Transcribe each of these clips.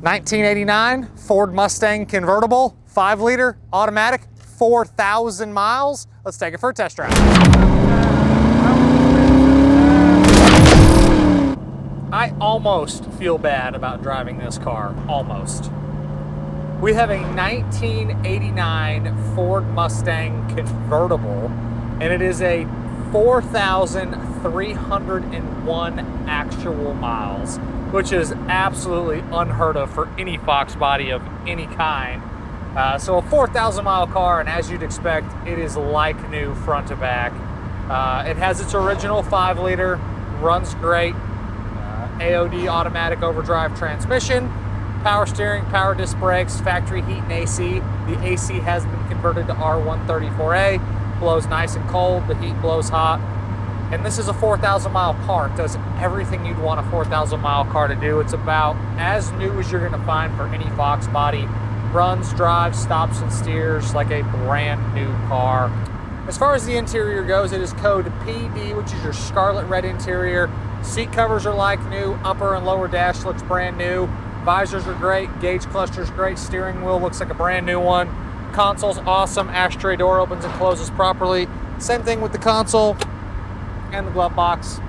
1989 Ford Mustang convertible, 5-liter, automatic, 4,000 miles. Let's take it for a test drive. I almost feel bad about driving this car, almost. We have a 1989 Ford Mustang convertible, and it is a 4,301 actual miles, which is absolutely unheard of for any Fox body of any kind. So a 4,000 mile car, and as you'd expect, it is like new front to back. It has its original 5-liter, runs great, AOD automatic overdrive transmission, power steering, power disc brakes, factory heat and AC. The AC has been converted to R134A, blows nice and cold, the heat blows hot. And this is a 4,000 mile car. It does everything you'd want a 4,000 mile car to do. It's about as new as you're gonna find for any Fox body. Runs, drives, stops and steers like a brand new car. As far as the interior goes, it is code PD, which is your Scarlet red interior. Seat covers are like new, upper and lower dash looks brand new. Visors are great, gauge cluster's great, steering wheel looks like a brand new one. Console's awesome, ashtray door opens and closes properly. Same thing with the console and the glove box.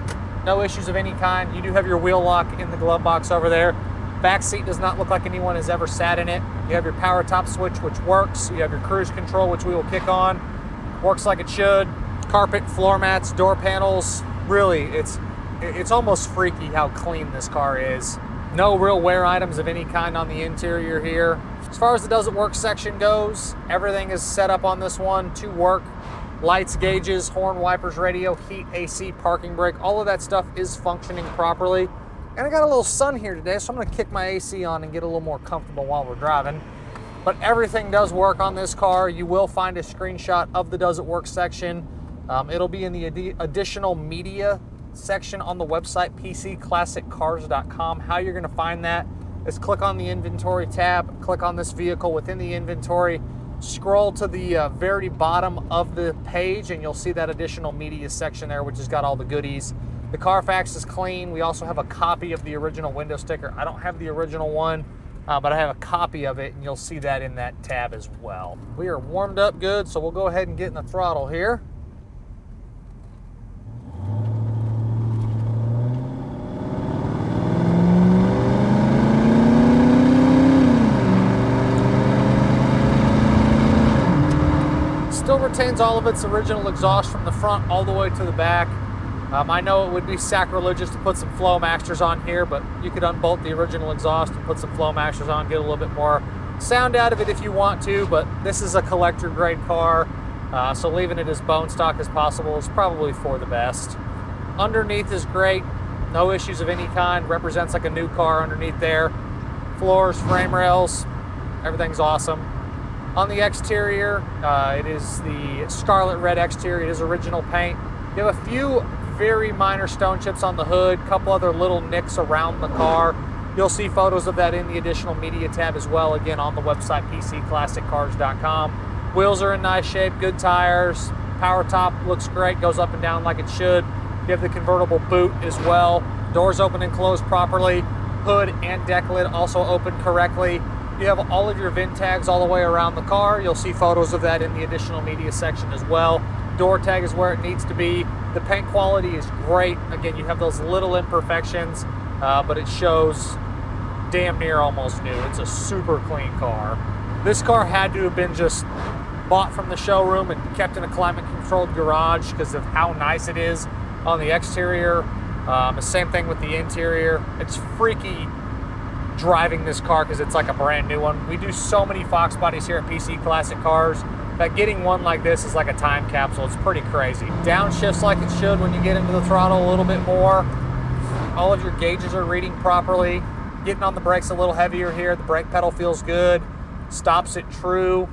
No issues of any kind. You do have your wheel lock in the glove box over there. Back seat does not look like anyone has ever sat in it. You have your power top switch, which works. You have your cruise control, which we will kick on. Works like it should. Carpet, floor mats, door panels. Really, it's almost freaky how clean this car is. No real wear items of any kind on the interior here. As far as the does it work section goes, everything is set up on this one to work. Lights, gauges, horn, wipers, radio, heat, AC, parking brake, all of that stuff is functioning properly. And I got a little sun here today, so I'm gonna kick my AC on and get a little more comfortable while we're driving. But everything does work on this car. You will find a screenshot of the does it work section. It'll be in the additional media section on the website, pcclassiccars.com. How you're gonna find that is click on the inventory tab, click on this vehicle within the inventory, scroll to the very bottom of the page, and you'll see that additional media section there, which has got all the goodies. The Carfax is clean. We also have a copy of the original window sticker. I don't have the original one, but I have a copy of it, and you'll see that in that tab as well. We are warmed up good, so we'll go ahead and get in the throttle here. Still retains all of its original exhaust from the front all the way to the back. I know it would be sacrilegious to put some Flowmasters on here, but you could unbolt the original exhaust and put some Flowmasters on, get a little bit more sound out of it if you want to, but this is a collector grade car, so leaving it as bone stock as possible is probably for the best. Underneath is great, no issues of any kind, represents like a new car underneath there. Floors, frame rails, everything's awesome. On the exterior, it is the Scarlet red exterior, it is original paint. You have a few very minor stone chips on the hood, a couple other little nicks around the car. You'll see photos of that in the additional media tab as well, again on the website, pcclassiccars.com. Wheels are in nice shape, good tires, power top looks great, goes up and down like it should. You have the convertible boot as well. Doors open and close properly. Hood and deck lid also open correctly. You have all of your VIN tags all the way around the car. You'll see photos of that in the additional media section as well. Door tag is where it needs to be. The paint quality is great. Again, you have those little imperfections, but it shows damn near almost new. It's a super clean car. This car had to have been just bought from the showroom and kept in a climate controlled garage because of how nice it is on the exterior. The same thing with the interior. It's freaky driving this car because it's like a brand new one. We do so many Fox bodies here at PC Classic Cars that getting one like this is like a time capsule. It's pretty crazy. Downshifts like it should when you get into the throttle a little bit more. All of your gauges are reading properly. Getting on the brakes a little heavier here. The brake pedal feels good. Stops it true.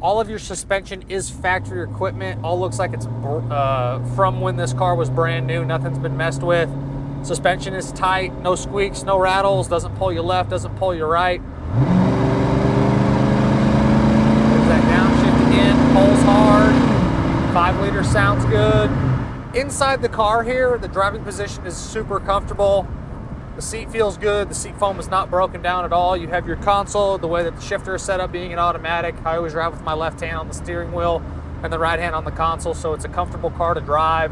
All of your suspension is factory equipment. All looks like it's from when this car was brand new. Nothing's been messed with. Suspension is tight, no squeaks, no rattles, doesn't pull you left, doesn't pull you right. There's that downshift again, pulls hard. 5 liter sounds good. Inside the car here, the driving position is super comfortable. The seat feels good. The seat foam is not broken down at all. You have your console, the way that the shifter is set up being an automatic. I always drive with my left hand on the steering wheel and the right hand on the console, so it's a comfortable car to drive.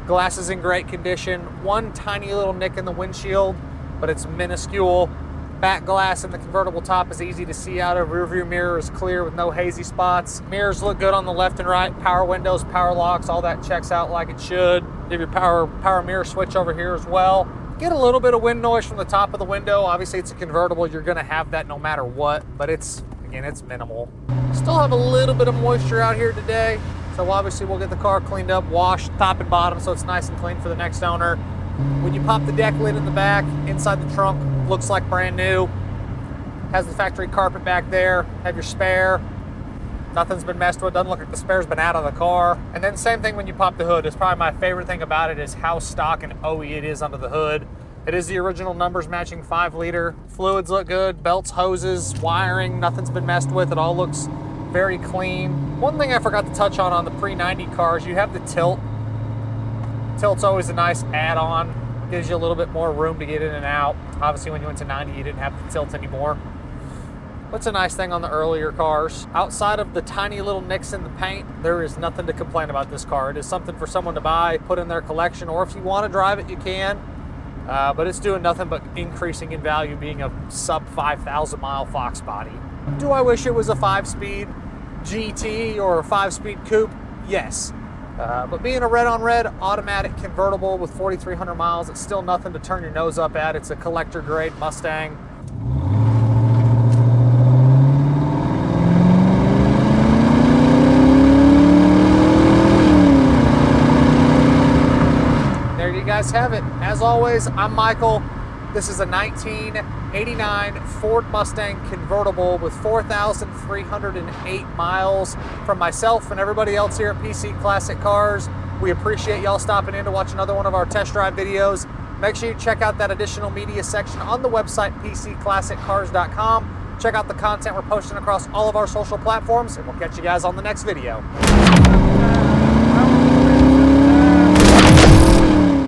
Glass is in great condition. One tiny little nick in the windshield, but it's minuscule. Back glass in the convertible top is easy to see out of. Rear view mirror is clear with no hazy spots. Mirrors look good on the left and right. Power windows, power locks, all that checks out like it should. You have your power mirror switch over here as well. Get a little bit of wind noise from the top of the window. Obviously it's a convertible, you're gonna have that no matter what, but it's minimal. Still have a little bit of moisture out here today, so obviously we'll get the car cleaned up, washed top and bottom so it's nice and clean for the next owner. When you pop the deck lid in the back, inside the trunk, looks like brand new. Has the factory carpet back there, have your spare. Nothing's been messed with, doesn't look like the spare's been out of the car. And then same thing when you pop the hood. It's probably my favorite thing about it is how stock and OE it is under the hood. It is the original numbers matching 5-liter. Fluids look good, belts, hoses, wiring, nothing's been messed with. It all looks very clean. One thing I forgot to touch on the pre-90 cars, you have the tilt. Tilt's always a nice add-on. Gives you a little bit more room to get in and out. Obviously when you went to 90, you didn't have the tilt anymore. What's a nice thing on the earlier cars? Outside of the tiny little nicks in the paint, there is nothing to complain about this car. It is something for someone to buy, put in their collection, or if you want to drive it, you can. But it's doing nothing but increasing in value being a sub 5,000 mile Fox body. Do I wish it was a 5-speed GT or a 5-speed coupe? Yes. But being a red-on-red automatic convertible with 4,300 miles, it's still nothing to turn your nose up at. It's a collector-grade Mustang. There you guys have it. As always, I'm Michael. This is a 1989 Ford Mustang convertible with 4,308 miles. From myself and everybody else here at PC Classic Cars, we appreciate y'all stopping in to watch another one of our test drive videos. Make sure you check out that additional media section on the website, pcclassiccars.com. Check out the content we're posting across all of our social platforms, and we'll catch you guys on the next video.